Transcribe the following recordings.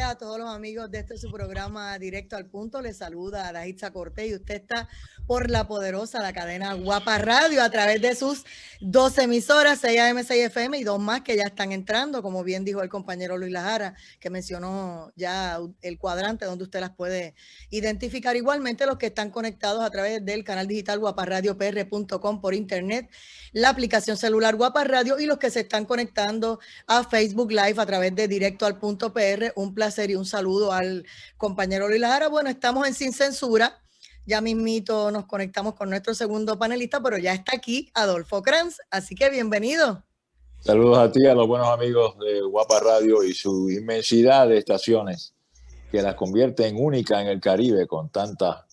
días a todos los amigos de su programa Directo al Punto. Les saluda Daitza Cortés y usted está por la poderosa, la cadena Guapa Radio a través de sus 12 emisoras, 6 AM, 6 FM y 2 más que ya están entrando, como bien dijo el compañero Luis Lajara, que mencionó ya el cuadrante donde usted las puede identificar. Igualmente los que están conectados a través del canal digital guaparadiopr.com por internet, la aplicación celular Guapa Radio y los que se están conectando a Facebook Live a través de Directo al Punto PR. Un placer y un saludo al compañero Luis Lajara. Bueno, estamos en Sin Censura. Ya mismito nos conectamos con nuestro segundo panelista, pero ya está aquí Adolfo Kranz, así que bienvenido. Saludos a ti, a los buenos amigos de Guapa Radio y su inmensidad de estaciones que las convierte en única en el Caribe con tanta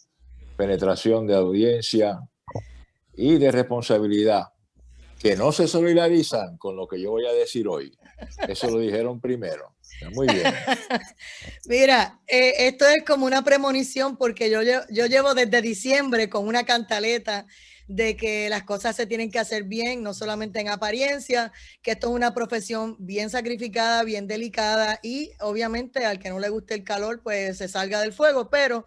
penetración de audiencia y de responsabilidad que no se solidarizan con lo que yo voy a decir hoy. Eso lo dijeron primero. Muy bien. Mira, esto es como una premonición porque yo llevo desde diciembre con una cantaleta de que las cosas se tienen que hacer bien, no solamente en apariencia, que esto es una profesión bien sacrificada, bien delicada y obviamente al que no le guste el calor, pues se salga del fuego, pero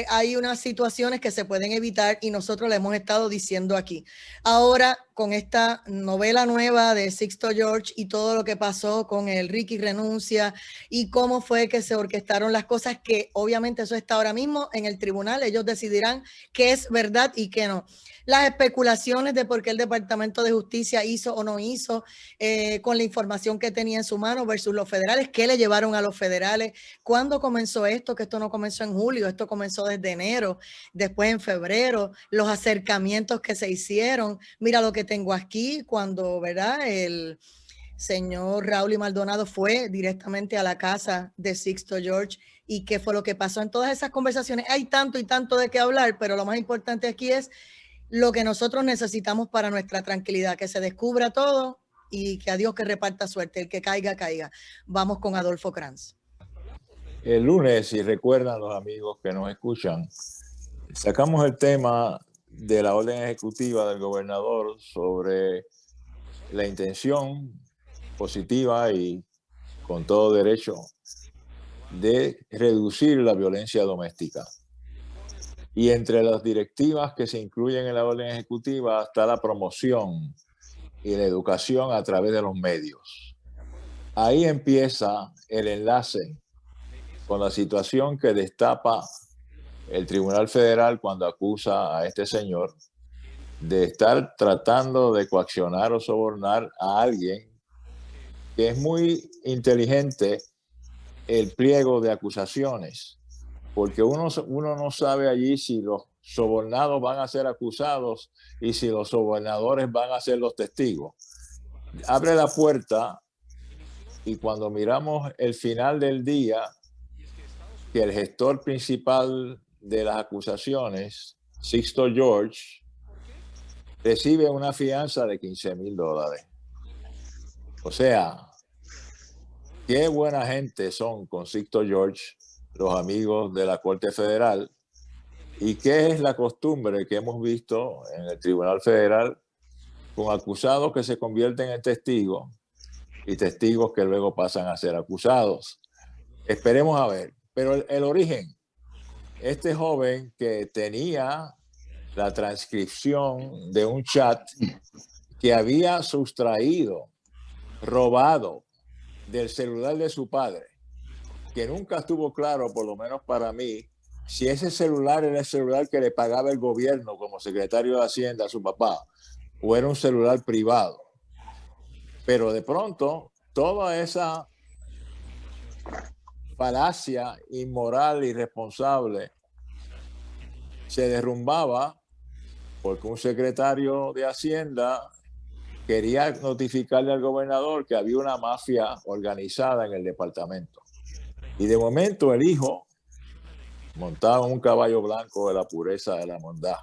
hay unas situaciones que se pueden evitar y nosotros le hemos estado diciendo aquí. Ahora, con esta novela nueva de Sixto George y todo lo que pasó con el Ricky renuncia y cómo fue que se orquestaron las cosas, que obviamente eso está ahora mismo en el tribunal, ellos decidirán qué es verdad y qué no. Las especulaciones de por qué el Departamento de Justicia hizo o no hizo con la información que tenía en su mano versus los federales, qué le llevaron a los federales, cuándo comenzó esto, que esto no comenzó en julio, esto comenzó desde enero, después en febrero, los acercamientos que se hicieron. Mira lo que tengo aquí, cuando, ¿verdad? El señor Raúl y Maldonado fue directamente a la casa de Sixto George y qué fue lo que pasó en todas esas conversaciones. Hay tanto y tanto de qué hablar, pero lo más importante aquí es lo que nosotros necesitamos para nuestra tranquilidad, que se descubra todo y que a Dios que reparta suerte, el que caiga, caiga. Vamos con Adolfo Kranz. El lunes, si recuerdan los amigos que nos escuchan, sacamos el tema de la orden ejecutiva del gobernador sobre la intención positiva y con todo derecho de reducir la violencia doméstica. Y entre las directivas que se incluyen en la orden ejecutiva está la promoción y la educación a través de los medios. Ahí empieza el enlace con la situación que destapa el Tribunal Federal cuando acusa a este señor de estar tratando de coaccionar o sobornar a alguien que es muy inteligente el pliego de acusaciones, porque uno no sabe allí si los sobornados van a ser acusados y si los sobornadores van a ser los testigos. Abre la puerta y cuando miramos el final del día, que el gestor principal de las acusaciones, Sixto George, recibe una fianza de $15,000. O sea, qué buena gente son con Sixto George los amigos de la Corte Federal, y qué es la costumbre que hemos visto en el Tribunal Federal con acusados que se convierten en testigos y testigos que luego pasan a ser acusados. Esperemos a ver. Pero el origen, este joven que tenía la transcripción de un chat que había sustraído, robado del celular de su padre, que nunca estuvo claro, por lo menos para mí, si ese celular era el celular que le pagaba el gobierno como secretario de Hacienda a su papá o era un celular privado. Pero de pronto, toda esa falacia inmoral y irresponsable se derrumbaba porque un secretario de Hacienda quería notificarle al gobernador que había una mafia organizada en el departamento. Y de momento el hijo, montado en un caballo blanco de la pureza de la bondad,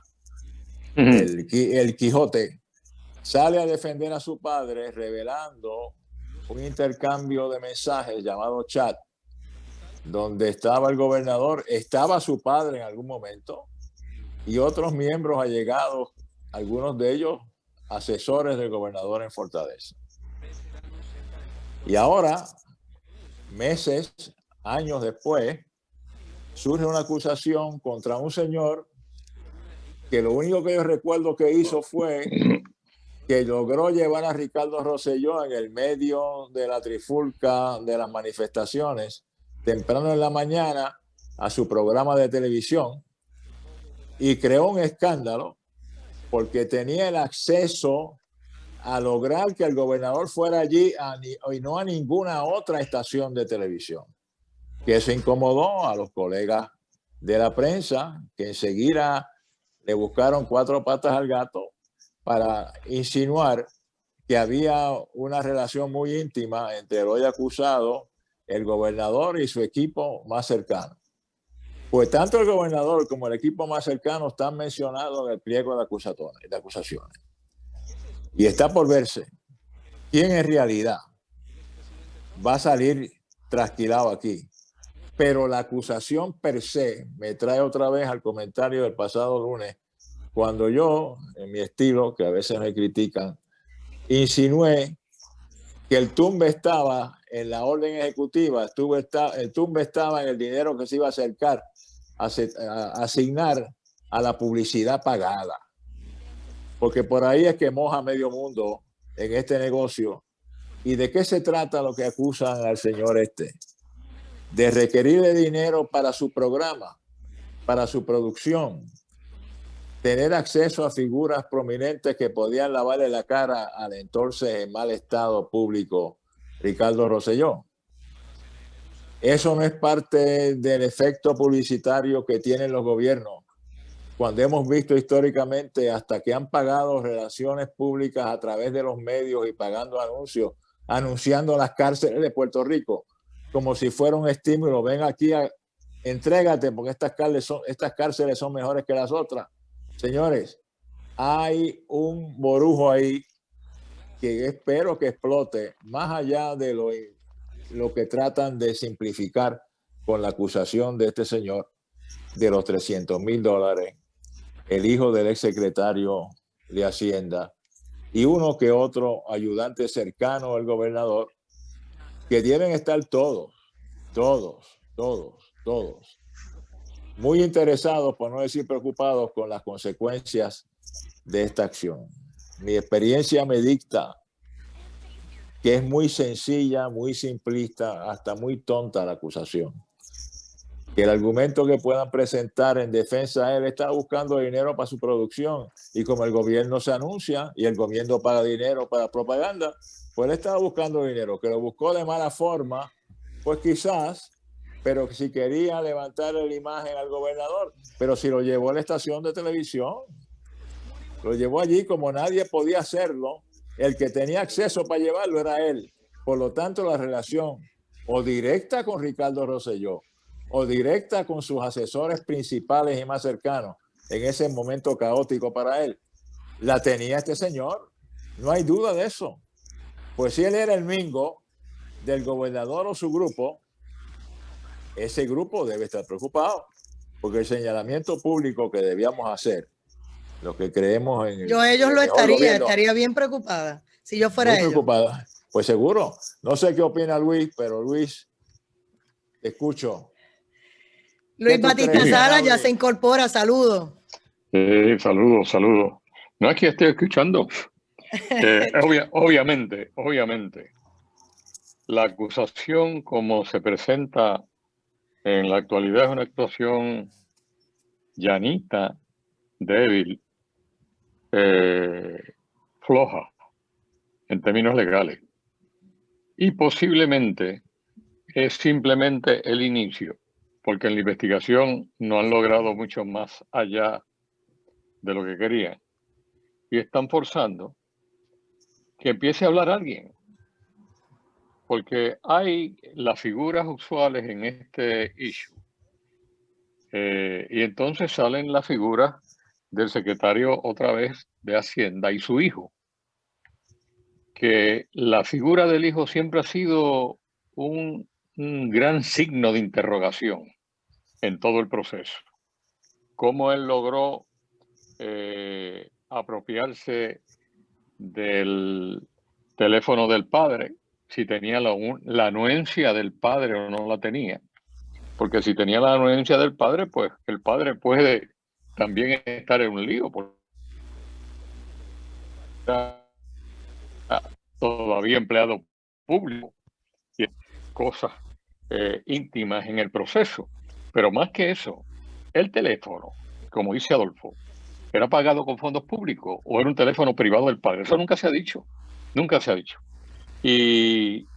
el Quijote, sale a defender a su padre revelando un intercambio de mensajes llamado chat, donde estaba el gobernador, estaba su padre en algún momento y otros miembros allegados, algunos de ellos asesores del gobernador en Fortaleza. Y ahora, meses años después, surge una acusación contra un señor que lo único que yo recuerdo que hizo fue que logró llevar a Ricardo Rosselló en el medio de la trifulca de las manifestaciones, temprano en la mañana, a su programa de televisión, y creó un escándalo porque tenía el acceso a lograr que el gobernador fuera allí y no a ninguna otra estación de televisión. Que eso incomodó a los colegas de la prensa, que enseguida le buscaron 4 patas al gato para insinuar que había una relación muy íntima entre el hoy acusado, el gobernador y su equipo más cercano. Pues tanto el gobernador como el equipo más cercano están mencionados en el pliego de acusaciones. Y está por verse quién en realidad va a salir trasquilado aquí. Pero la acusación per se me trae otra vez al comentario del pasado lunes, cuando yo, en mi estilo, que a veces me critican, insinué que el tumbe estaba en la orden ejecutiva, el tumbe estaba en el dinero que se iba a acercar a asignar a la publicidad pagada. Porque por ahí es que moja medio mundo en este negocio. ¿Y de qué se trata lo que acusan al señor este? De requerirle dinero para su programa, para su producción, tener acceso a figuras prominentes que podían lavarle la cara al entonces en mal estado público Ricardo Rosselló. Eso no es parte del efecto publicitario que tienen los gobiernos, cuando hemos visto históricamente hasta que han pagado relaciones públicas a través de los medios y pagando anuncios, anunciando las cárceles de Puerto Rico, como si fuera un estímulo. Ven aquí, entrégate, porque estas cárceles son mejores que las otras. Señores, hay un borujo ahí que espero que explote, más allá de lo que tratan de simplificar con la acusación de este señor de los $300,000, el hijo del exsecretario de Hacienda y uno que otro ayudante cercano al gobernador, que deben estar todos muy interesados, por no decir preocupados, con las consecuencias de esta acción. Mi experiencia me dicta que es muy sencilla, muy simplista, hasta muy tonta la acusación. Que el argumento que puedan presentar en defensa de él está buscando dinero para su producción, y como el gobierno se anuncia y el gobierno paga dinero para propaganda, pues él estaba buscando dinero, que lo buscó de mala forma, pues quizás, pero si quería levantar la imagen al gobernador, pero si lo llevó a la estación de televisión, lo llevó allí como nadie podía hacerlo, el que tenía acceso para llevarlo era él. Por lo tanto, la relación o directa con Ricardo Rosselló o directa con sus asesores principales y más cercanos en ese momento caótico para él, la tenía este señor. No hay duda de eso. Pues si él era el mingo del gobernador o su grupo, ese grupo debe estar preocupado, porque el señalamiento público que debíamos hacer, lo que creemos en ellos lo estaría bien preocupada si yo fuera muy preocupada. Pues seguro. No sé qué opina Luis, pero Luis, te escucho. Luis Batista Sala ya se incorpora. Saludos. Saludos. No, es que estoy escuchando. Obviamente, la acusación como se presenta en la actualidad es una actuación llanita, débil, floja en términos legales. Y posiblemente es simplemente el inicio, porque en la investigación no han logrado mucho más allá de lo que querían. Y están forzando que empiece a hablar alguien. Porque hay las figuras usuales en este issue. Y entonces salen las figuras del secretario otra vez de Hacienda y su hijo. Que la figura del hijo siempre ha sido un gran signo de interrogación en todo el proceso. Cómo él logró apropiarse del teléfono del padre, si tenía la anuencia del padre o no la tenía. porque si tenía la anuencia del padre, pues el padre puede también estar en un lío, porque está todavía empleado público y cosas íntimas en el proceso. Pero más que eso, el teléfono, como dice Adolfo, ¿era pagado con fondos públicos o era un teléfono privado del padre? Eso nunca se ha dicho, nunca se ha dicho. ¿Y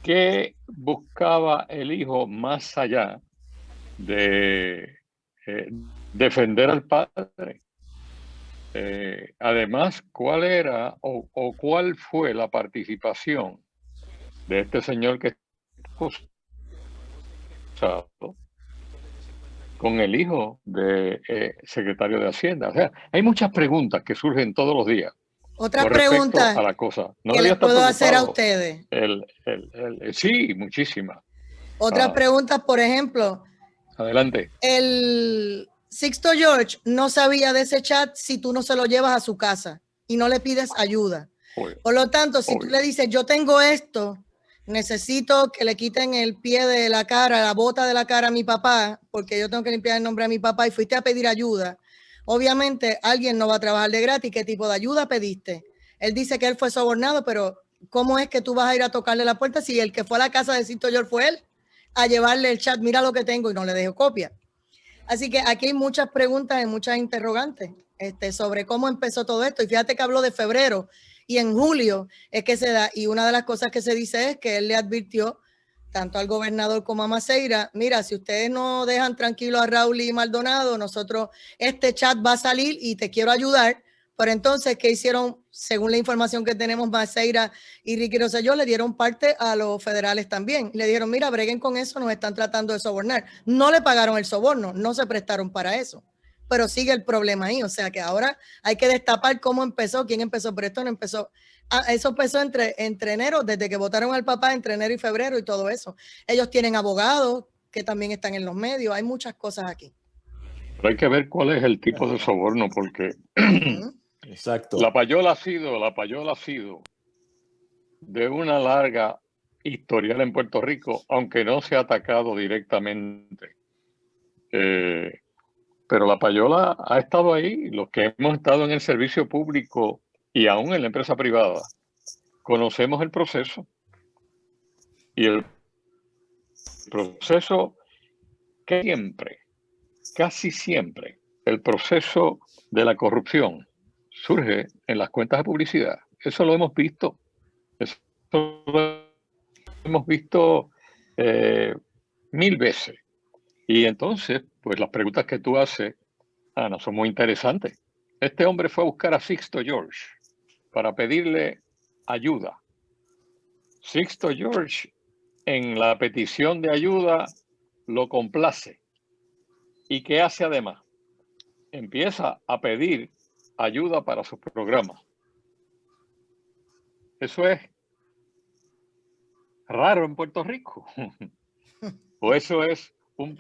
qué buscaba el hijo más allá de defender al padre? Además, ¿cuál era o cuál fue la participación de este señor que está acusado con el hijo de secretario de Hacienda? O sea, hay muchas preguntas que surgen todos los días Otra con respecto pregunta a la cosa. No que debía les estar puedo hacer a preocupado. ustedes. Sí, muchísimas. Otras preguntas, por ejemplo, Adelante. el Sixto George no sabía de ese chat si tú no se lo llevas a su casa y no le pides ayuda. Obvio. Por lo tanto, si tú le dices, yo tengo esto, necesito que le quiten el pie de la cara, la bota de la cara a mi papá, porque yo tengo que limpiar el nombre de mi papá y fuiste a pedir ayuda, obviamente alguien no va a trabajar de gratis. ¿Qué tipo de ayuda pediste? Él dice que él fue sobornado, pero ¿cómo es que tú vas a ir a tocarle la puerta si el que fue a la casa de Sixto George fue él? A llevarle el chat, mira lo que tengo, y no le dejo copia. Así que aquí hay muchas preguntas y muchas interrogantes sobre cómo empezó todo esto. Y fíjate que habló de febrero y en julio es que se da. Y una de las cosas que se dice es que él le advirtió tanto al gobernador como a Maceira, mira, si ustedes no dejan tranquilo a Raúl y Maldonado, nosotros, este chat va a salir y te quiero ayudar. Pero entonces, ¿qué hicieron? Según la información que tenemos, Maceira y Ricky Rosselló le dieron parte a los federales también. Le dijeron, mira, breguen con eso, nos están tratando de sobornar. No le pagaron el soborno, no se prestaron para eso. Pero sigue el problema ahí. O sea que ahora hay que destapar cómo empezó, quién empezó, pero esto no empezó. Eso empezó entre enero, desde que votaron al papá, entre enero y febrero y todo eso. Ellos tienen abogados que también están en los medios. Hay muchas cosas aquí. Pero hay que ver cuál es el tipo de soborno, porque exacto. La payola ha sido de una larga historial en Puerto Rico, aunque no se ha atacado directamente. Pero la payola ha estado ahí. Los que hemos estado en el servicio público y aún en la empresa privada, conocemos el proceso. Y el proceso que siempre, casi siempre, el proceso de la corrupción surge en las cuentas de publicidad. Eso lo hemos visto. Eso lo hemos visto 1000 veces. Y entonces, pues las preguntas que tú haces, Ana, son muy interesantes. Este hombre fue a buscar a Sixto George para pedirle ayuda. Sixto George, en la petición de ayuda, lo complace. ¿Y qué hace además? Empieza a pedir ayuda para sus programas. Eso es raro en Puerto Rico. O eso es un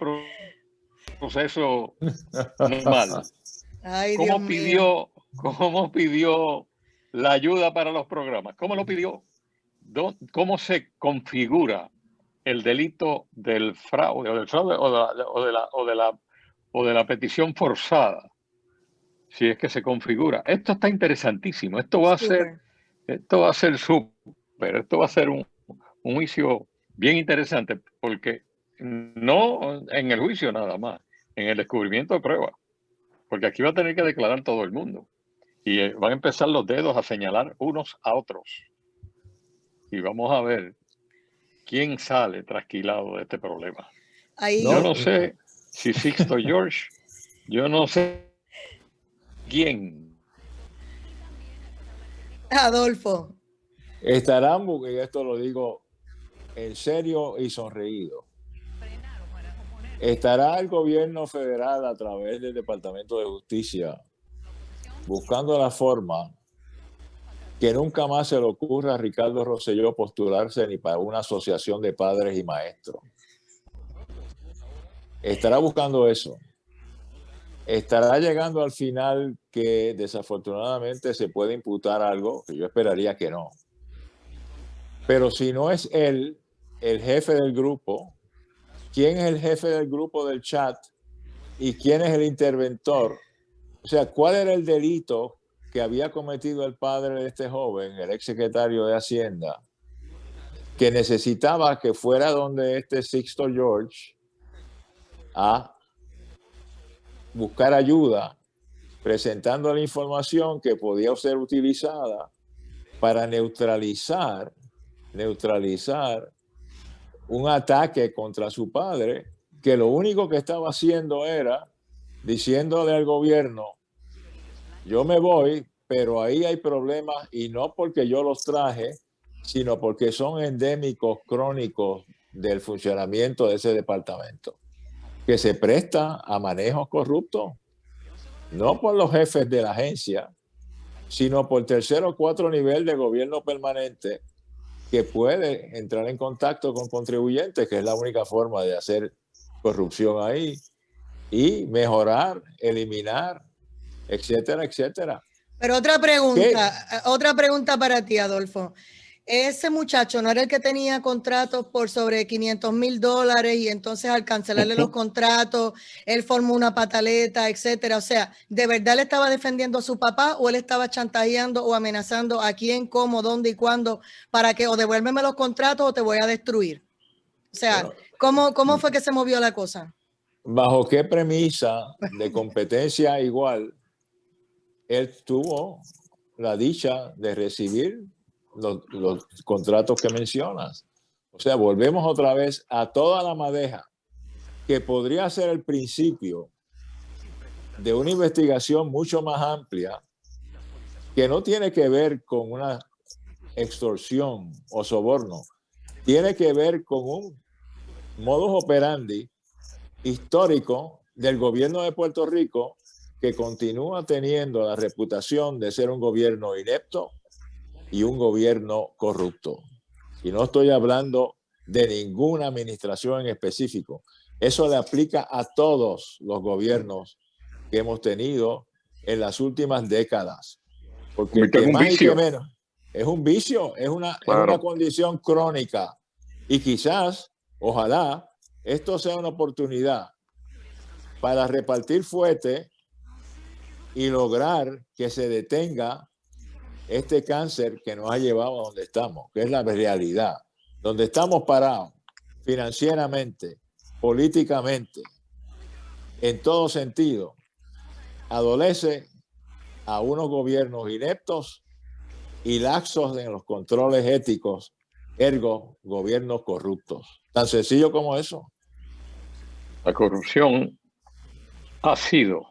proceso normal. Ay, ¿Cómo pidió la ayuda para los programas? ¿Cómo lo pidió? ¿Cómo se configura el delito del fraude o de la petición forzada? Si es que se configura. Esto está interesantísimo. Esto va a ser súper. Esto va a ser un juicio bien interesante, porque no en el juicio nada más, en el descubrimiento de pruebas. Porque aquí va a tener que declarar todo el mundo. Y van a empezar los dedos a señalar unos a otros. Y vamos a ver quién sale trasquilado de este problema. Ahí, yo no sé si Sixto George, yo no sé quién. Adolfo. Estarán, porque esto lo digo en serio y sonreído. ¿Estará el gobierno federal a través del Departamento de Justicia buscando la forma que nunca más se le ocurra a Ricardo Rosselló postularse ni para una asociación de padres y maestros? ¿Estará buscando eso? ¿Estará llegando al final que desafortunadamente se puede imputar algo? Que yo esperaría que no. Pero si no es él el jefe del grupo, quién es el jefe del grupo del chat y quién es el interventor. O sea, ¿cuál era el delito que había cometido el padre de este joven, el exsecretario de Hacienda, que necesitaba que fuera donde este Sixto George a buscar ayuda, presentando la información que podía ser utilizada para neutralizar un ataque contra su padre, que lo único que estaba haciendo era diciéndole al gobierno, yo me voy, pero ahí hay problemas y no porque yo los traje, sino porque son endémicos crónicos del funcionamiento de ese departamento, que se presta a manejos corruptos, no por los jefes de la agencia, sino por tercer o cuarto nivel de gobierno permanente que puede entrar en contacto con contribuyentes, que es la única forma de hacer corrupción ahí, y mejorar, eliminar, etcétera, etcétera. Pero otra pregunta para ti, Adolfo. Ese muchacho no era el que tenía contratos por sobre $500,000 y entonces al cancelarle los contratos, él formó una pataleta, etcétera. O sea, ¿de verdad le estaba defendiendo a su papá o él estaba chantajeando o amenazando a quién, cómo, dónde y cuándo para que o devuélveme los contratos o te voy a destruir? O sea, bueno, ¿cómo fue que se movió la cosa? ¿Bajo qué premisa de competencia igual él tuvo la dicha de recibir los contratos que mencionas? O sea, volvemos otra vez a toda la madeja que podría ser el principio de una investigación mucho más amplia que no tiene que ver con una extorsión o soborno, tiene que ver con un modus operandi histórico del gobierno de Puerto Rico, que continúa teniendo la reputación de ser un gobierno inepto y un gobierno corrupto. Y no estoy hablando de ninguna administración en específico. Eso le aplica a todos los gobiernos que hemos tenido en las últimas décadas. Porque que más y que menos es un vicio, es una condición crónica. Y quizás, ojalá, esto sea una oportunidad para repartir fuerte y lograr que se detenga este cáncer que nos ha llevado a donde estamos, que es la realidad, donde estamos parados financieramente, políticamente, en todo sentido, adolece a unos gobiernos ineptos y laxos en los controles éticos, ergo gobiernos corruptos. Tan sencillo como eso. La corrupción ha sido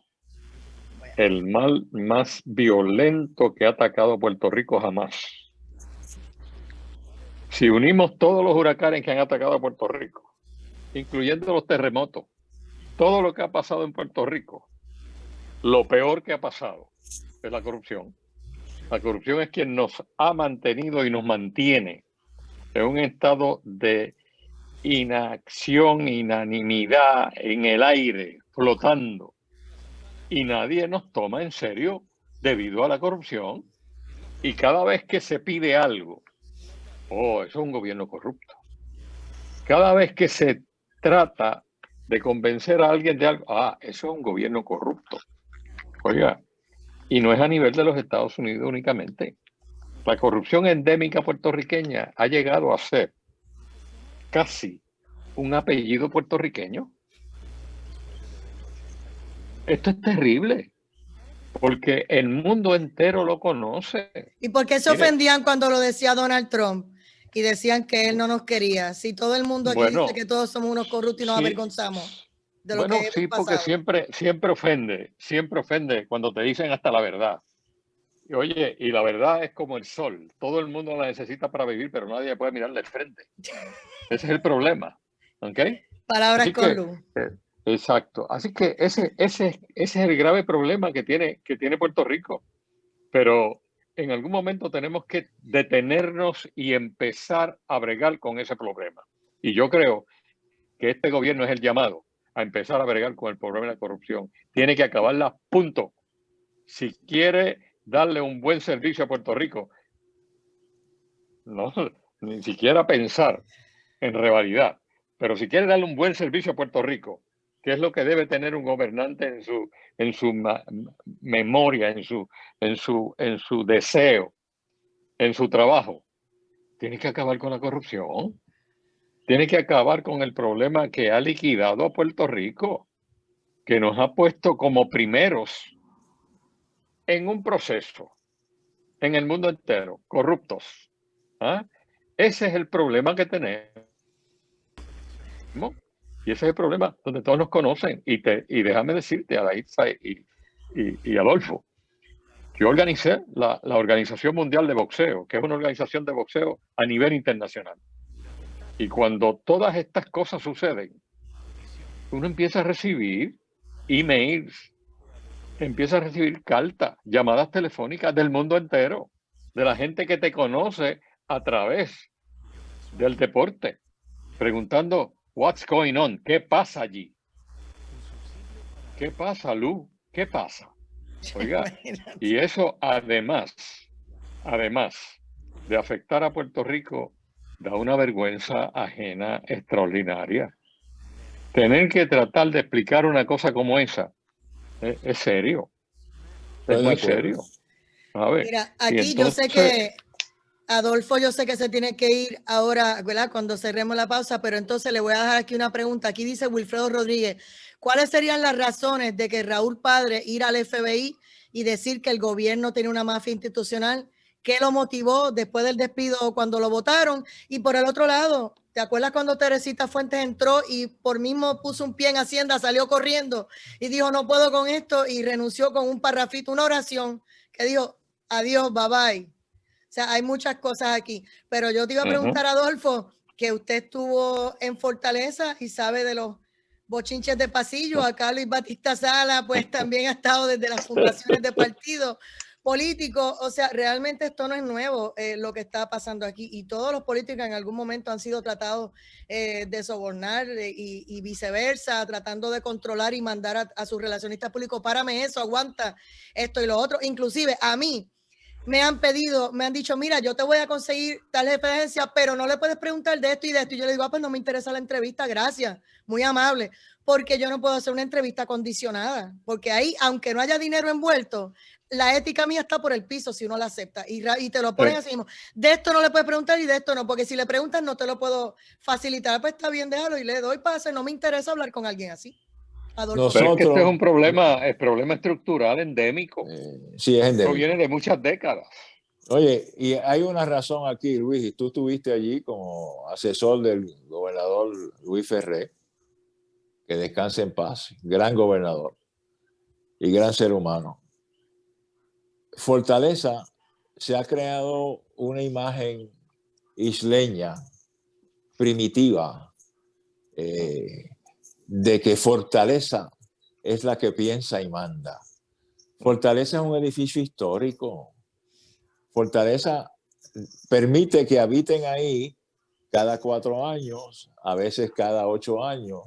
el mal más violento que ha atacado a Puerto Rico jamás. Si unimos todos los huracanes que han atacado a Puerto Rico, incluyendo los terremotos, todo lo que ha pasado en Puerto Rico, lo peor que ha pasado es la corrupción. La corrupción es quien nos ha mantenido y nos mantiene en un estado de inacción, inanimidad, en el aire, flotando. Y nadie nos toma en serio debido a la corrupción. Y cada vez que se pide algo, eso es un gobierno corrupto. Cada vez que se trata de convencer a alguien de algo, eso es un gobierno corrupto. Oiga, y no es a nivel de los Estados Unidos únicamente. La corrupción endémica puertorriqueña ha llegado a ser casi un apellido puertorriqueño. Esto es terrible, porque el mundo entero lo conoce. ¿Y por qué se ofendían cuando lo decía Donald Trump? Y decían que él no nos quería. Si todo el mundo aquí dice que todos somos unos corruptos y nos avergonzamos de lo que hemos pasado. Porque siempre ofende cuando te dicen hasta la verdad. Y oye, y la verdad es como el sol. Todo el mundo la necesita para vivir, pero nadie puede mirarle de frente. Ese es el problema. ¿Ok? Palabras con luz. Exacto. Así que ese es el grave problema que tiene Puerto Rico. Pero en algún momento tenemos que detenernos y empezar a bregar con ese problema. Y yo creo que este gobierno es el llamado a empezar a bregar con el problema de la corrupción. Tiene que acabarla, punto. Si quiere darle un buen servicio a Puerto Rico, no, ni siquiera pensar en rivalidad, pero si quiere darle un buen servicio a Puerto Rico, que es lo que debe tener un gobernante en su memoria, en su deseo, en su trabajo, tiene que acabar con la corrupción. Tiene que acabar con el problema que ha liquidado a Puerto Rico, que nos ha puesto como primeros en un proceso en el mundo entero, corruptos. ¿Ah? Ese es el problema que tenemos. Y ese es el problema donde todos nos conocen. Y déjame decirte, Adaitza y Adolfo, yo organicé la Organización Mundial de Boxeo, que es una organización de boxeo a nivel internacional. Y cuando todas estas cosas suceden, uno empieza a recibir emails, empieza a recibir cartas, llamadas telefónicas del mundo entero, de la gente que te conoce a través del deporte, preguntando, what's going on? ¿Qué pasa allí? ¿Qué pasa, Lu? ¿Qué pasa? Oiga, y eso además de afectar a Puerto Rico, da una vergüenza ajena extraordinaria. Tener que tratar de explicar una cosa como esa es serio. Es muy serio. A ver, mira, aquí entonces, yo sé que Adolfo, yo sé que se tiene que ir ahora, ¿verdad? Cuando cerremos la pausa, pero entonces le voy a dejar aquí una pregunta. Aquí dice Wilfredo Rodríguez, ¿cuáles serían las razones de que Raúl Padre ir al FBI y decir que el gobierno tiene una mafia institucional? ¿Qué lo motivó después del despido cuando lo votaron? Y por el otro lado, ¿te acuerdas cuando Teresita Fuentes entró y por mismo puso un pie en Hacienda, salió corriendo y dijo no puedo con esto y renunció con un parrafito, una oración que dijo adiós, bye bye? O sea, hay muchas cosas aquí. Pero yo te iba a preguntar, Adolfo, que usted estuvo en Fortaleza y sabe de los bochinches de pasillo. Acá Luis Batista Sala, pues también ha estado desde las fundaciones de partidos políticos. O sea, realmente esto no es nuevo lo que está pasando aquí. Y todos los políticos en algún momento han sido tratados de sobornar y viceversa, tratando de controlar y mandar a sus relacionistas públicos, párame eso, aguanta esto y lo otro. Inclusive a mí, me han pedido, me han dicho, mira, yo te voy a conseguir tal referencia, pero no le puedes preguntar de esto y de esto. Y yo le digo, pues no me interesa la entrevista, gracias, muy amable, porque yo no puedo hacer una entrevista condicionada, porque ahí, aunque no haya dinero envuelto, la ética mía está por el piso si uno la acepta. Y te lo ponen así mismo, de esto no le puedes preguntar y de esto no, porque si le preguntas no te lo puedo facilitar, pues está bien, déjalo y le doy pase, no me interesa hablar con alguien así. Nosotros, pero es que este es un problema estructural endémico. Sí, es endémico. Esto viene de muchas décadas. Oye, y hay una razón aquí, Luis, y tú estuviste allí como asesor del gobernador Luis Ferré, que descanse en paz, gran gobernador y gran ser humano. Fortaleza se ha creado una imagen isleña, primitiva, de que Fortaleza es la que piensa y manda. Fortaleza es un edificio histórico. Fortaleza permite que habiten ahí cada 4 años, a veces cada 8 años,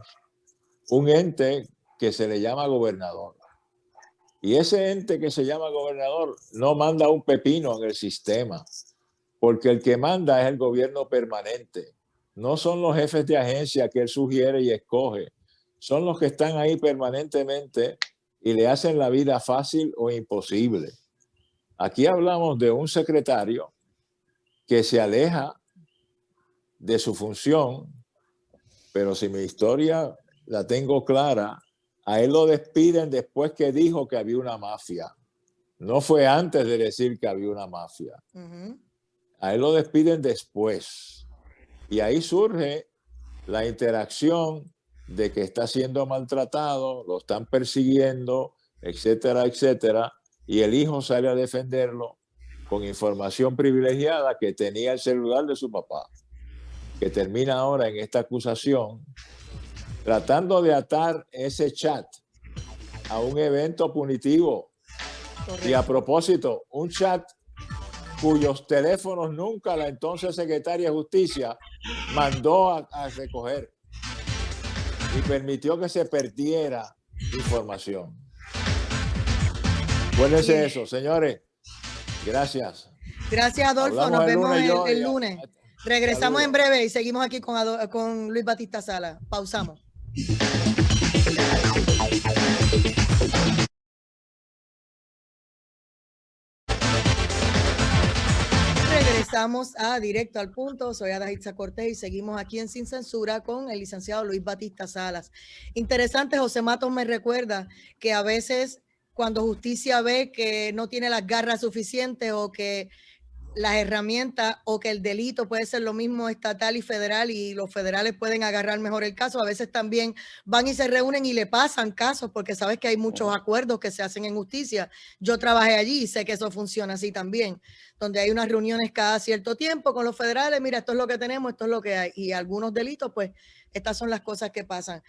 un ente que se le llama gobernador. Y ese ente que se llama gobernador no manda un pepino en el sistema, porque el que manda es el gobierno permanente. No son los jefes de agencia que él sugiere y escoge. Son los que están ahí permanentemente y le hacen la vida fácil o imposible. Aquí hablamos de un secretario que se aleja de su función, pero si mi historia la tengo clara, a él lo despiden después que dijo que había una mafia. No fue antes de decir que había una mafia. A él lo despiden después. Y ahí surge la interacción de que está siendo maltratado, lo están persiguiendo, etcétera, etcétera. Y el hijo sale a defenderlo con información privilegiada que tenía el celular de su papá, que termina ahora en esta acusación, tratando de atar ese chat a un evento punitivo. Correcto. Y a propósito, un chat cuyos teléfonos nunca la entonces secretaria de Justicia mandó a recoger y permitió que se perdiera información. Acuérdense eso, señores. Gracias. Gracias, Adolfo. Nos vemos el lunes. Regresamos en breve y seguimos aquí con Luis Batista Salas. Pausamos. Regresamos a Directo al Punto. Soy Adaitza Cortés y seguimos aquí en Sin Censura con el licenciado Luis Batista Salas. Interesante, José Matos me recuerda que a veces cuando justicia ve que no tiene las garras suficientes o que las herramientas o que el delito puede ser lo mismo estatal y federal y los federales pueden agarrar mejor el caso. A veces también van y se reúnen y le pasan casos porque sabes que hay muchos acuerdos que se hacen en justicia. Yo trabajé allí y sé que eso funciona así también, donde hay unas reuniones cada cierto tiempo con los federales. Mira, esto es lo que tenemos, esto es lo que hay. Y algunos delitos, pues estas son las cosas que pasan.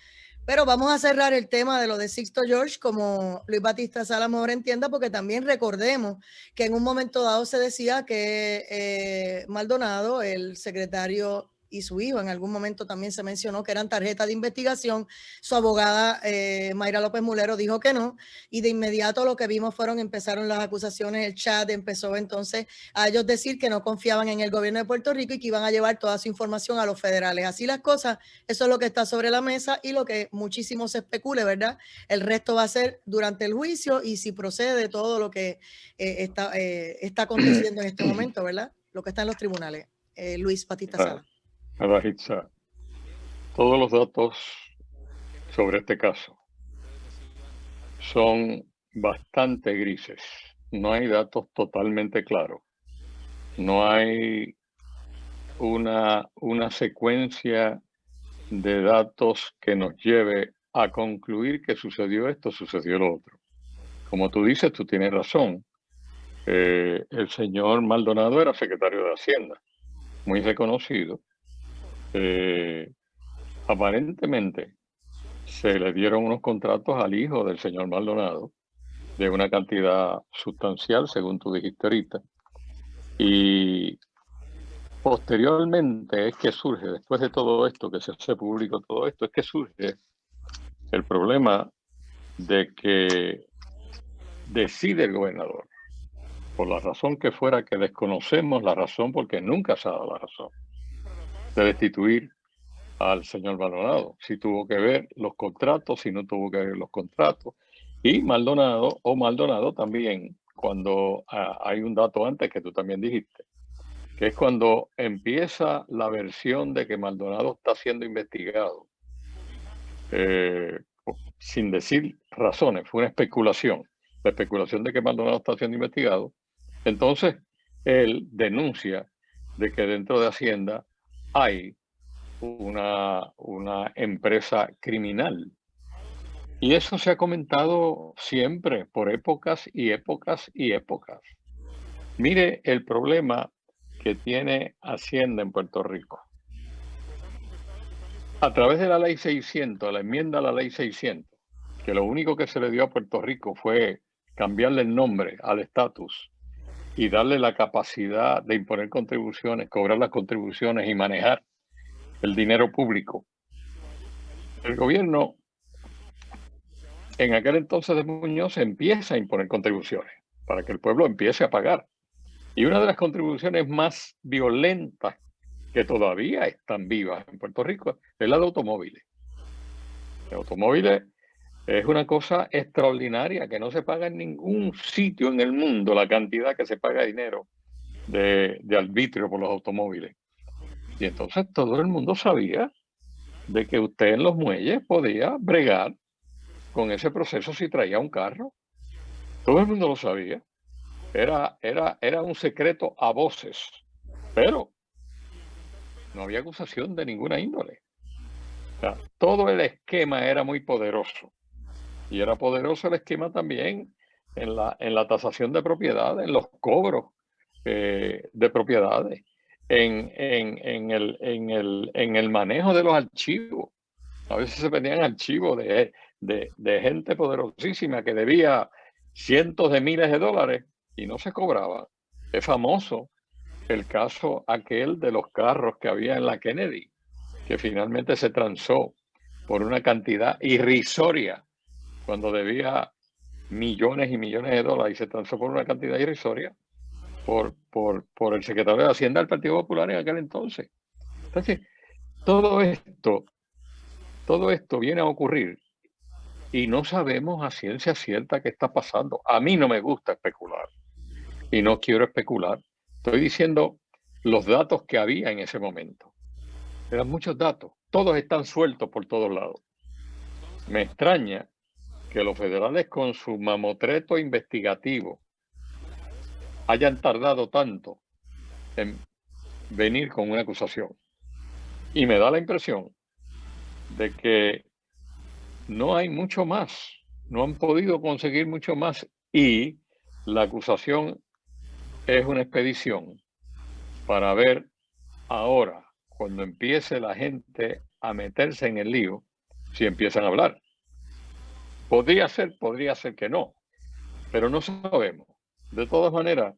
Pero vamos a cerrar el tema de lo de Sixto George como Luis Batista Salas mejor entienda, porque también recordemos que en un momento dado se decía que Maldonado, el secretario y su hijo, en algún momento también se mencionó que eran tarjetas de investigación. Su abogada Mayra López Mulero dijo que no, y de inmediato lo que vimos empezaron las acusaciones, el chat empezó entonces a ellos decir que no confiaban en el gobierno de Puerto Rico y que iban a llevar toda su información a los federales. Así las cosas, eso es lo que está sobre la mesa y lo que muchísimo se especule, ¿verdad? El resto va a ser durante el juicio y si procede todo lo que está aconteciendo en este momento, ¿verdad? Lo que está en los tribunales. Luis Batista Salas. Adaitza, todos los datos sobre este caso son bastante grises. No hay datos totalmente claros. No hay una secuencia de datos que nos lleve a concluir que sucedió esto, sucedió lo otro. Como tú dices, tú tienes razón. El señor Maldonado era secretario de Hacienda, muy reconocido. Aparentemente se le dieron unos contratos al hijo del señor Maldonado de una cantidad sustancial, según tú dijiste ahorita. Y posteriormente es que surge, después de todo esto, que se hace público todo esto, es que surge el problema de que decide el gobernador, por la razón que fuera, que desconocemos la razón, porque nunca se ha dado la razón, de destituir al señor Maldonado. Si tuvo que ver los contratos, si no tuvo que ver los contratos. Y Maldonado también, cuando hay un dato antes que tú también dijiste, que es cuando empieza la versión de que Maldonado está siendo investigado, sin decir razones, fue una especulación, la especulación de que Maldonado está siendo investigado. Entonces, él denuncia de que dentro de Hacienda hay una empresa criminal. Y eso se ha comentado siempre, por épocas y épocas y épocas. Mire el problema que tiene Hacienda en Puerto Rico. A través de la Ley 600, la enmienda a la Ley 600, que lo único que se le dio a Puerto Rico fue cambiarle el nombre al estatus y darle la capacidad de imponer contribuciones, cobrar las contribuciones y manejar el dinero público. El gobierno, en aquel entonces de Muñoz, empieza a imponer contribuciones para que el pueblo empiece a pagar. Y una de las contribuciones más violentas que todavía están vivas en Puerto Rico es la de automóviles. De automóviles es una cosa extraordinaria que no se paga en ningún sitio en el mundo, la cantidad que se paga de dinero de arbitrio por los automóviles. Y entonces todo el mundo sabía de que usted en los muelles podía bregar con ese proceso si traía un carro. Todo el mundo lo sabía. Era un secreto a voces, pero no había acusación de ninguna índole. O sea, todo el esquema era muy poderoso. Y era poderoso el esquema también en la tasación de propiedades, en los cobros de propiedades, en el manejo de los archivos. A veces se pedían archivos de gente poderosísima que debía cientos de miles de dólares y no se cobraba. Es famoso el caso aquel de los carros que había en la Kennedy, que finalmente se transó por una cantidad irrisoria cuando debía millones y millones de dólares y se transó por una cantidad irrisoria. por el secretario de Hacienda del Partido Popular en aquel entonces. Entonces, todo esto viene a ocurrir y no sabemos a ciencia cierta qué está pasando. A mí no me gusta especular y no quiero especular. Estoy diciendo los datos que había en ese momento. Eran muchos datos. Todos están sueltos por todos lados. Me extraña que los federales con su mamotreto investigativo hayan tardado tanto en venir con una acusación. Y me da la impresión de que no hay mucho más, no han podido conseguir mucho más y la acusación es una expedición para ver ahora, cuando empiece la gente a meterse en el lío, si empiezan a hablar. Podría ser que no, pero no sabemos. De todas maneras,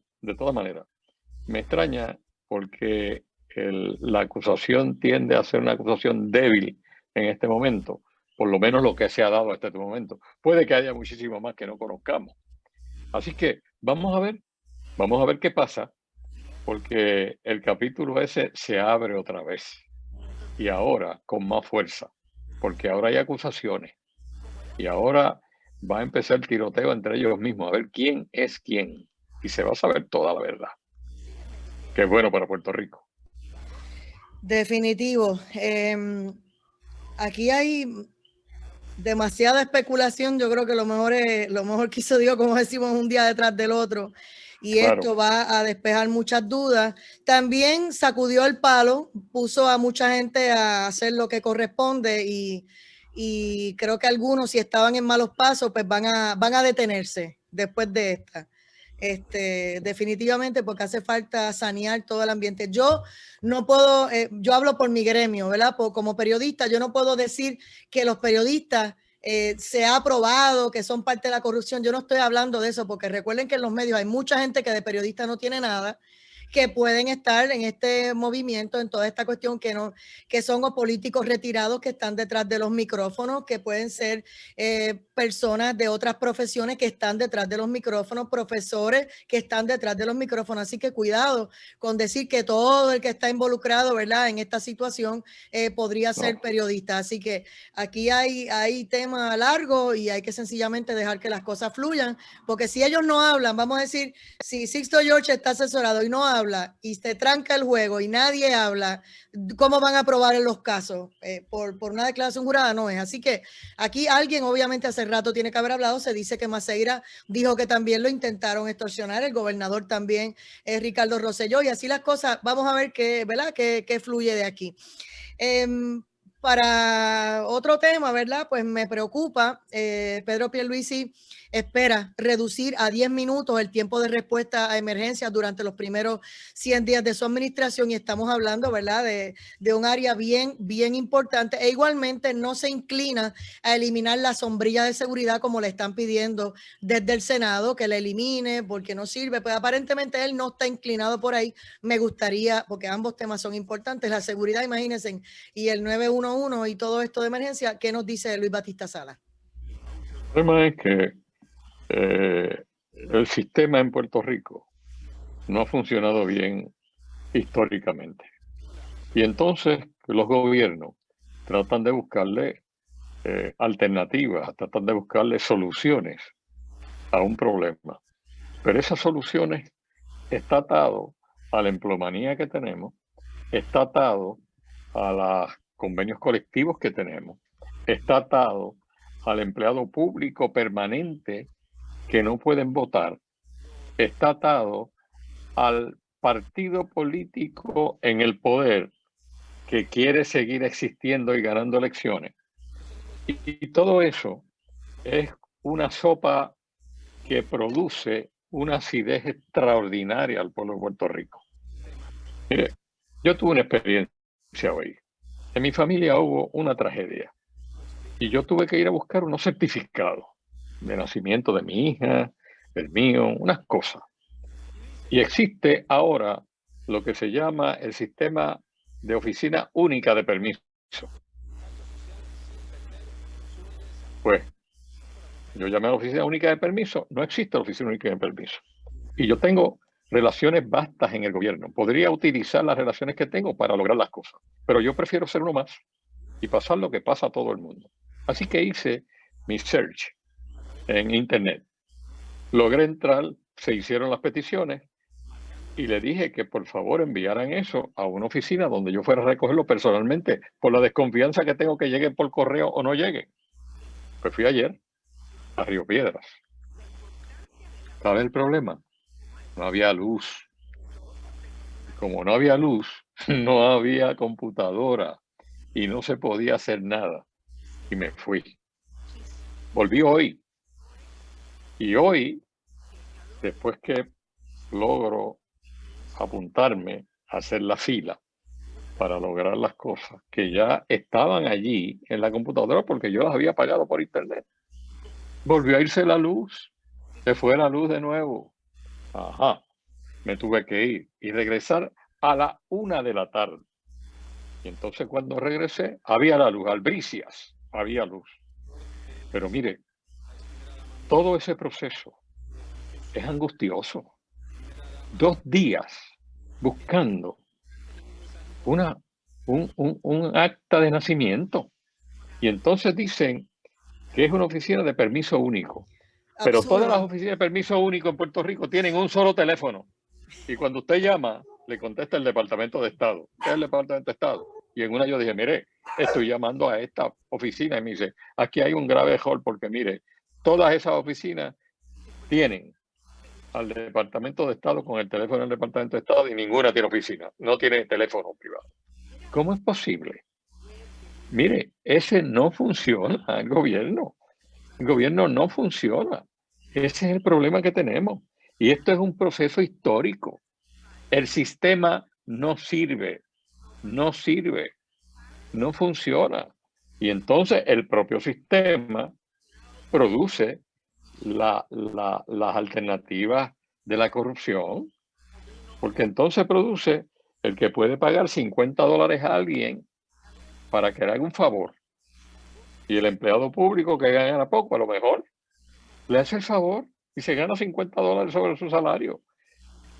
me extraña porque la acusación tiende a ser una acusación débil en este momento, por lo menos lo que se ha dado hasta este momento. Puede que haya muchísimo más que no conozcamos. Así que vamos a ver qué pasa, porque el capítulo ese se abre otra vez y ahora con más fuerza, porque ahora hay acusaciones y ahora va a empezar el tiroteo entre ellos mismos, a ver quién es quién y se va a saber toda la verdad, que es bueno para Puerto Rico. Definitivo. Aquí hay demasiada especulación. Yo creo que lo mejor que hizo Dios, como decimos, un día detrás del otro. Y Claro. Esto va a despejar muchas dudas. También sacudió el palo, puso a mucha gente a hacer lo que corresponde y creo que algunos, si estaban en malos pasos, pues van a detenerse después de esta. Definitivamente, porque hace falta sanear todo el ambiente. Yo no puedo, yo hablo por mi gremio, ¿verdad? Como periodista, yo no puedo decir que los periodistas se ha probado que son parte de la corrupción. Yo no estoy hablando de eso, porque recuerden que en los medios hay mucha gente que de periodista no tiene nada, que pueden estar en este movimiento, en toda esta cuestión, que son o políticos retirados que están detrás de los micrófonos, que pueden ser personas de otras profesiones que están detrás de los micrófonos, profesores que están detrás de los micrófonos. Así que cuidado con decir que todo el que está involucrado, ¿verdad?, en esta situación podría ser periodista. Así que aquí hay tema largo y hay que sencillamente dejar que las cosas fluyan, porque si ellos no hablan, vamos a decir, si Sixto George está asesorado y no habla y se tranca el juego y nadie habla, ¿cómo van a aprobar en los casos? Por una declaración jurada no es. Así que aquí alguien obviamente hace rato tiene que haber hablado. Se dice que Maceira dijo que también lo intentaron extorsionar, el gobernador también, Ricardo Rosselló, y así las cosas. Vamos a ver qué, ¿verdad?, qué fluye de aquí. Para otro tema, ¿verdad? Pues me preocupa, Pedro Pierluisi espera reducir a 10 minutos el tiempo de respuesta a emergencias durante los primeros 100 días de su administración y estamos hablando, ¿verdad?, de un área bien importante e igualmente no se inclina a eliminar la sombrilla de seguridad como le están pidiendo desde el Senado, que la elimine porque no sirve, pues aparentemente él no está inclinado por ahí. Me gustaría, porque ambos temas son importantes, la seguridad, imagínense, y el 911 y todo esto de emergencia. ¿Qué nos dice Luis Batista Sala? El problema es que el sistema en Puerto Rico no ha funcionado bien históricamente. Y entonces los gobiernos tratan de buscarle alternativas, tratan de buscarle soluciones a un problema. Pero esas soluciones está atado a la empleomanía que tenemos, está atado a los convenios colectivos que tenemos, está atado al empleado público permanente que no pueden votar, está atado al partido político en el poder que quiere seguir existiendo y ganando elecciones. Y todo eso es una sopa que produce una acidez extraordinaria al pueblo de Puerto Rico. Mire, yo tuve una experiencia hoy. En mi familia hubo una tragedia y yo tuve que ir a buscar unos certificados de nacimiento de mi hija, del mío, unas cosas. Y existe ahora lo que se llama el sistema de oficina única de permiso. Pues yo llamé a la oficina única de permiso, no existe la oficina única de permiso. Y yo tengo relaciones vastas en el gobierno. Podría utilizar las relaciones que tengo para lograr las cosas, pero yo prefiero ser uno más y pasar lo que pasa a todo el mundo. Así que hice mi search en internet. Logré entrar, se hicieron las peticiones y le dije que por favor enviaran eso a una oficina donde yo fuera a recogerlo personalmente, por la desconfianza que tengo que llegue por correo o no llegue. Pues fui ayer a Río Piedras. ¿Sabes el problema? No había luz. Como no había luz, no había computadora y no se podía hacer nada. Y me fui. Volví hoy. Y hoy, después que logro apuntarme a hacer la fila para lograr las cosas que ya estaban allí en la computadora porque yo las había pagado por internet, volvió a irse la luz. Se fue la luz de nuevo. Ajá. Me tuve que ir y regresar a la 1 de la tarde. Y entonces cuando regresé, había la luz, albricias, había luz. Pero mire, todo ese proceso es angustioso. 2 días buscando un acta de nacimiento. Y entonces dicen que es una oficina de permiso único. Pero Absurdo. todas las oficinas de permiso único en Puerto Rico tienen un solo teléfono. Y cuando usted llama, le contesta el Departamento de Estado. ¿Qué es el Departamento de Estado? Y en una yo dije, mire, estoy llamando a esta oficina. Y me dice, aquí hay un grave error porque, mire, todas esas oficinas tienen al Departamento de Estado con el teléfono del Departamento de Estado y ninguna tiene oficina. No tiene teléfono privado. ¿Cómo es posible? Mire, ese no funciona el gobierno. El gobierno no funciona. Ese es el problema que tenemos. Y esto es un proceso histórico. El sistema no sirve, no funciona. Y entonces el propio sistema produce las alternativas de la corrupción, porque entonces produce el que puede pagar $50 a alguien para que le haga un favor. Y el empleado público que gana poco, a lo mejor, le hace el favor y se gana $50 sobre su salario.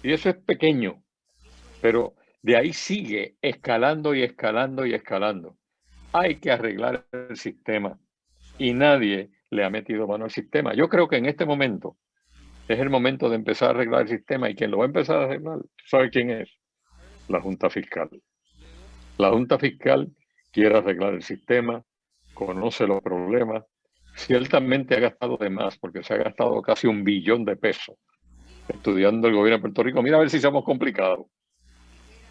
Y eso es pequeño, pero de ahí sigue escalando y escalando y escalando. Hay que arreglar el sistema y nadie le ha metido mano al sistema. Yo creo que en este momento es el momento de empezar a arreglar el sistema y quien lo va a empezar a arreglar, ¿sabe quién es? La Junta Fiscal. La Junta Fiscal quiere arreglar el sistema, conoce los problemas, ciertamente ha gastado de más porque se ha gastado casi $1 billón estudiando el gobierno de Puerto Rico. Mira a ver si somos complicados.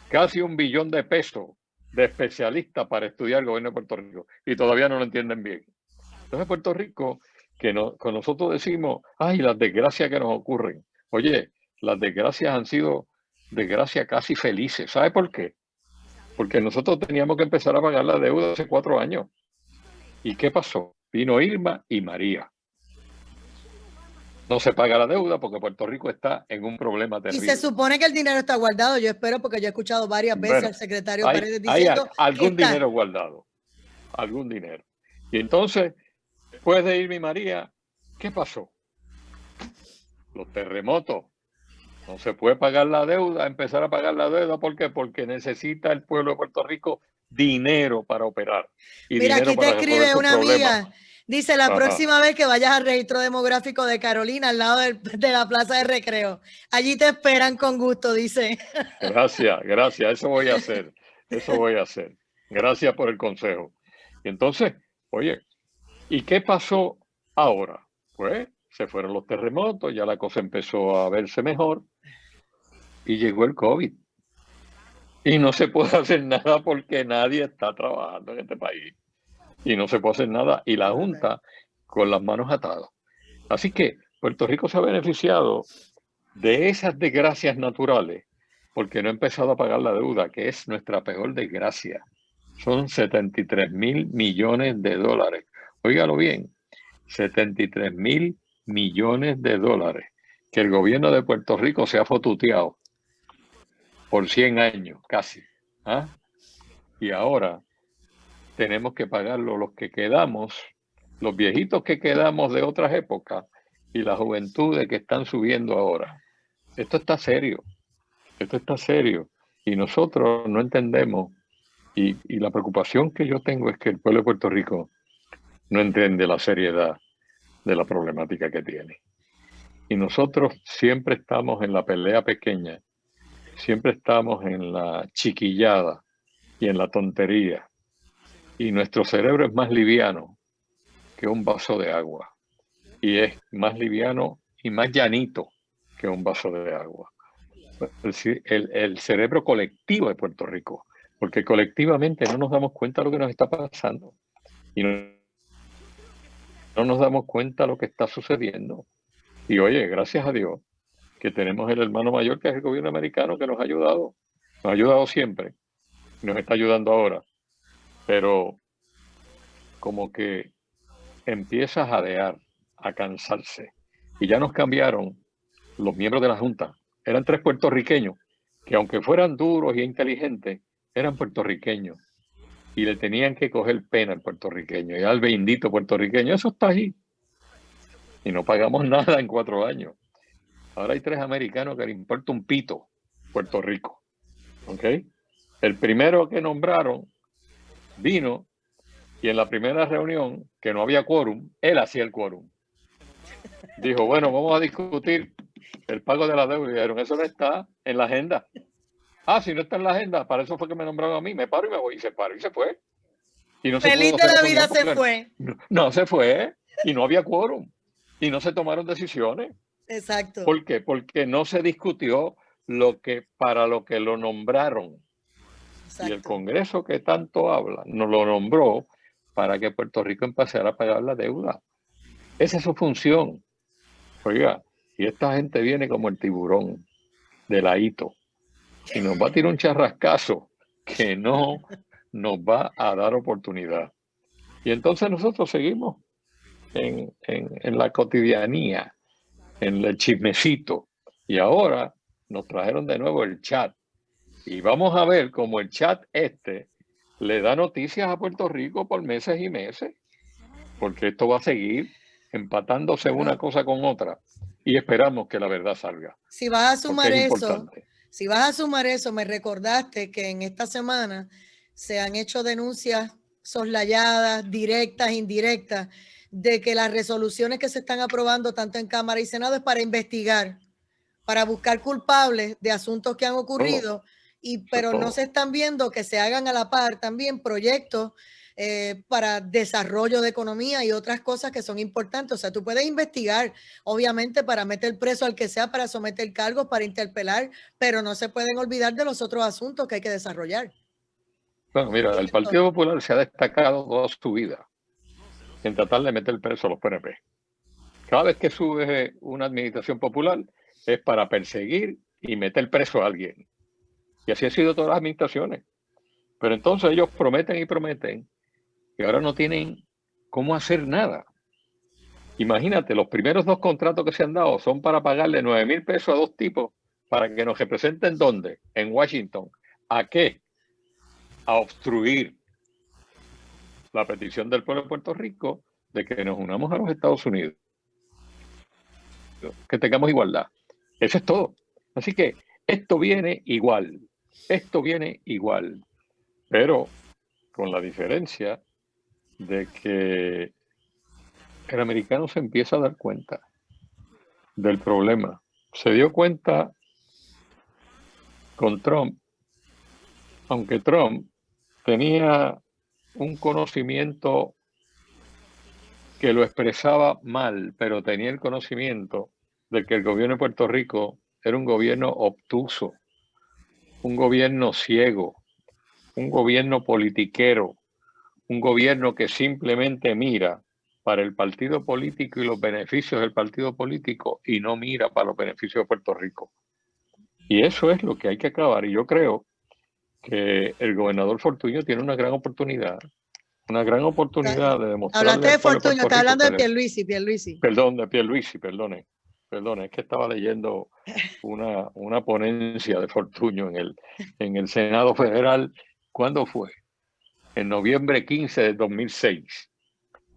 Casi $1 billón de especialistas para estudiar el gobierno de Puerto Rico y todavía no lo entienden bien. Entonces Puerto Rico, con nosotros decimos, ay, las desgracias que nos ocurren. Oye, las desgracias han sido desgracias casi felices. ¿Sabe por qué? Porque nosotros teníamos que empezar a pagar la deuda hace 4 años. ¿Y qué pasó? Vino Irma y María. No se paga la deuda porque Puerto Rico está en un problema terrible. Y se supone que el dinero está guardado. Yo espero, porque yo he escuchado varias veces al secretario Paredes diciendo hay algún dinero guardado. Algún dinero. Y entonces, después de Irma y María, ¿qué pasó? Los terremotos. No se puede pagar la deuda, empezar a pagar la deuda. ¿Por qué? Porque necesita el pueblo de Puerto Rico dinero para operar. Y mira, dinero aquí te escribe una amiga. Dice, la próxima vez que vayas al registro demográfico de Carolina, al lado de la plaza de recreo. Allí te esperan con gusto, dice. Gracias. Eso voy a hacer. Gracias por el consejo. Y entonces, oye, ¿y qué pasó ahora? Pues se fueron los terremotos, ya la cosa empezó a verse mejor y llegó el COVID. Y no se puede hacer nada porque nadie está trabajando en este país. Y no se puede hacer nada. Y la Junta con las manos atadas. Así que Puerto Rico se ha beneficiado de esas desgracias naturales porque no ha empezado a pagar la deuda, que es nuestra peor desgracia. Son 73,000 millones de dólares. Óigalo bien, 73,000 millones de dólares que el gobierno de Puerto Rico se ha fotuteado por 100 años, casi. ¿Ah? Y ahora tenemos que pagarlo los que quedamos, los viejitos que quedamos de otras épocas y la juventud que están subiendo ahora. esto está serio, esto está serio. Y nosotros no entendemos, y la preocupación que yo tengo es que el pueblo de Puerto Rico no entiende la seriedad de la problemática que tiene. Y nosotros siempre estamos en la pelea pequeña, siempre estamos en la chiquillada y en la tontería. Y nuestro cerebro es más liviano que un vaso de agua. Y es más liviano y más llanito que un vaso de agua. El cerebro colectivo de Puerto Rico, porque colectivamente no nos damos cuenta de lo que nos está pasando. Y no nos damos cuenta de lo que está sucediendo. Y oye, gracias a Dios que tenemos el hermano mayor, que es el gobierno americano, que nos ha ayudado siempre, nos está ayudando ahora, pero como que empieza a jadear, a cansarse. Y ya nos cambiaron los miembros de la Junta. Eran 3 puertorriqueños, que aunque fueran duros y inteligentes, eran puertorriqueños. Y le tenían que coger pena al puertorriqueño. Y al bendito puertorriqueño, eso está ahí. Y no pagamos nada en 4 años. Ahora hay 3 americanos que le importa un pito Puerto Rico. ¿Ok? El primero que nombraron vino y en la primera reunión, que no había quórum, él hacía el quórum. Dijo, bueno, vamos a discutir el pago de la deuda. Y dijeron, eso no está en la agenda. Ah, si no está en la agenda, para eso fue que me nombraron a mí. Me paro y me voy. Y se paró y se fue. Y no Feliz de la vida se fue. No se fue. Y no había quórum. Y no se tomaron decisiones. Exacto. ¿Por qué? Porque no se discutió para lo que lo nombraron. Exacto. Y el Congreso que tanto habla nos lo nombró para que Puerto Rico empezara a pagar la deuda. Esa es su función. Oiga, y esta gente viene como el tiburón de ladito y nos va a tirar un charrascazo que no nos va a dar oportunidad. Y entonces nosotros seguimos en la cotidianía, en el chismecito. Y ahora nos trajeron de nuevo el chat. Y vamos a ver cómo el chat le da noticias a Puerto Rico por meses y meses. Porque esto va a seguir empatándose una cosa con otra. Y esperamos que la verdad salga. Si vas a sumar eso, me recordaste que en esta semana se han hecho denuncias soslayadas, directas, indirectas, de que las resoluciones que se están aprobando tanto en Cámara y Senado es para investigar, para buscar culpables de asuntos que han ocurrido, pero no se están viendo que se hagan a la par también proyectos para desarrollo de economía y otras cosas que son importantes. O sea, tú puedes investigar, obviamente, para meter preso al que sea, para someter cargos, para interpelar, pero no se pueden olvidar de los otros asuntos que hay que desarrollar. Bueno, mira, el Partido Popular se ha destacado toda su vida en tratar de meter preso a los PNP. Cada vez que sube una administración popular es para perseguir y meter preso a alguien. Y así ha sido todas las administraciones. Pero entonces ellos prometen y prometen y ahora no tienen cómo hacer nada. Imagínate, los primeros 2 contratos que se han dado son para pagarle 9,000 pesos a 2 tipos para que nos representen ¿dónde? En Washington. ¿A qué? A obstruir la petición del pueblo de Puerto Rico de que nos unamos a los Estados Unidos, que tengamos igualdad. Eso es todo. Así que esto viene igual, pero con la diferencia de que el americano se empieza a dar cuenta del problema. Se dio cuenta con Trump, aunque Trump tenía un conocimiento que lo expresaba mal, pero tenía el conocimiento de que el gobierno de Puerto Rico era un gobierno obtuso, un gobierno ciego, un gobierno politiquero, un gobierno que simplemente mira para el partido político y los beneficios del partido político y no mira para los beneficios de Puerto Rico. Y eso es lo que hay que acabar. Y yo creo que el gobernador Fortuño tiene una gran oportunidad de demostrarle. Hablaste de Fortuño, está hablando de Pierluisi. Perdón, de Pierluisi, perdone, es que estaba leyendo una ponencia de Fortuño en el Senado Federal. ¿Cuándo fue? En noviembre 15 de 2006.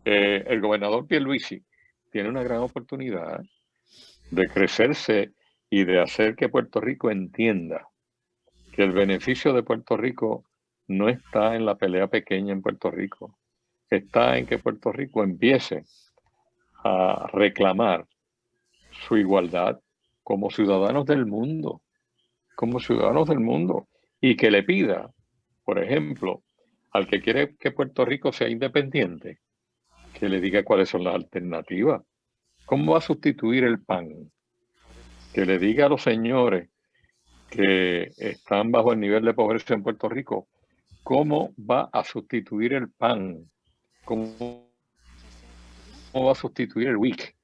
El gobernador Pierluisi tiene una gran oportunidad de crecerse y de hacer que Puerto Rico entienda que el beneficio de Puerto Rico no está en la pelea pequeña en Puerto Rico, está en que Puerto Rico empiece a reclamar su igualdad como ciudadanos del mundo, y que le pida, por ejemplo, al que quiere que Puerto Rico sea independiente, que le diga cuáles son las alternativas. ¿Cómo va a sustituir el pan? Que le diga a los señores que están bajo el nivel de pobreza en Puerto Rico, ¿cómo va a sustituir el pan? ¿Cómo va a sustituir el WIC?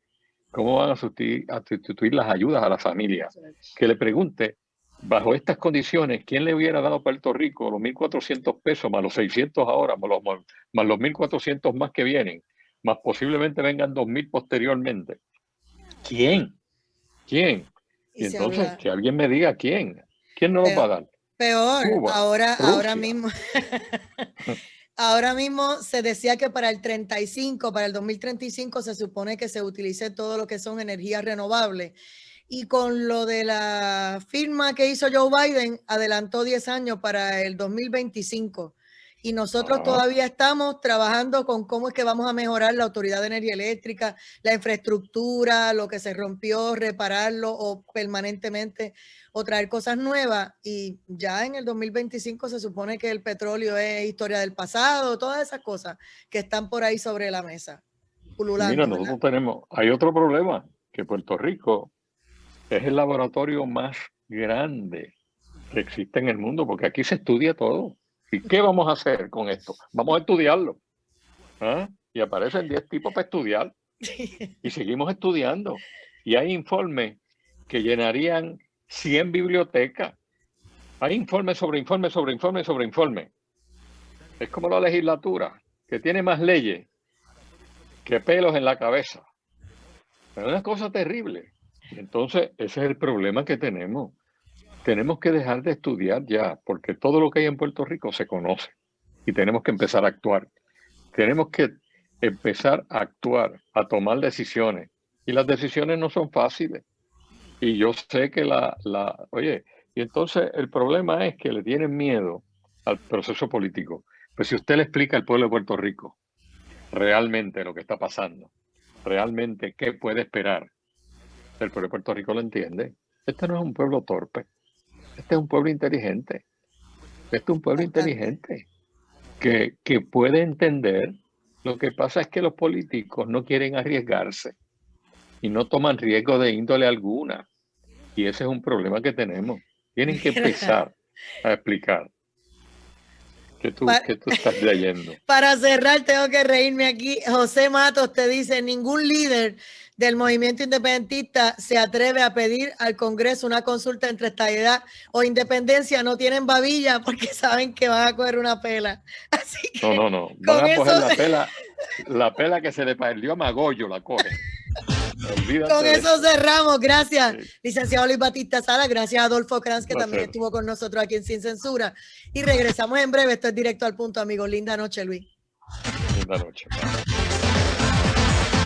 ¿Cómo van a sustituir las ayudas a las familias? Que le pregunte, bajo estas condiciones, ¿quién le hubiera dado a Puerto Rico los 1.400 pesos, más los 600 ahora, más los 1.400 más que vienen, más posiblemente vengan 2.000 posteriormente? ¿Quién? Y entonces, que alguien me diga quién. ¿Quién nos los va a dar? Peor, Cuba, ahora mismo. Ahora mismo se decía que para el 2035 se supone que se utilice todo lo que son energías renovables. Y con lo de la firma que hizo Joe Biden, adelantó 10 años para el 2025. Y nosotros todavía estamos trabajando con cómo es que vamos a mejorar la Autoridad de Energía Eléctrica, la infraestructura, lo que se rompió, repararlo o permanentemente o traer cosas nuevas. Y ya en el 2025 se supone que el petróleo es historia del pasado, todas esas cosas que están por ahí sobre la mesa. Pululando, mira, nosotros hay otro problema, que Puerto Rico es el laboratorio más grande que existe en el mundo, porque aquí se estudia todo. ¿Y qué vamos a hacer con esto? Vamos a estudiarlo. Y aparecen 10 tipos para estudiar. Y seguimos estudiando. Y hay informes que llenarían 100 bibliotecas. Hay informes sobre informes sobre informes sobre informes. Es como la legislatura, que tiene más leyes que pelos en la cabeza. Es una cosa terrible. Entonces, ese es el problema que tenemos. Tenemos que dejar de estudiar ya, porque todo lo que hay en Puerto Rico se conoce y tenemos que empezar a actuar. Tenemos que empezar a actuar, a tomar decisiones. Y las decisiones no son fáciles. Y yo sé que oye, y entonces el problema es que le tienen miedo al proceso político. Pues si usted le explica al pueblo de Puerto Rico realmente lo que está pasando, realmente qué puede esperar, el pueblo de Puerto Rico lo entiende. Este no es un pueblo torpe. Este es un pueblo inteligente. Este es un pueblo inteligente que puede entender. Lo que pasa es que los políticos no quieren arriesgarse y no toman riesgo de índole alguna. Y ese es un problema que tenemos. Tienen que empezar a explicar. ¿Qué tú estás leyendo? Para cerrar, tengo que reírme aquí. José Matos te dice, ningún líder del movimiento independentista se atreve a pedir al Congreso una consulta entre estadidad o independencia. No tienen babilla porque saben que van a coger una pela. Así que no. Van a coger la pela que se le perdió a Magollo, la cogen. Con eso cerramos. Gracias, licenciado Luis Batista Sala. Gracias a Adolfo Kranz, que también estuvo con nosotros aquí en Sin Censura. Y regresamos en breve. Esto es Directo al Punto, amigos. Linda noche, Luis. Linda noche.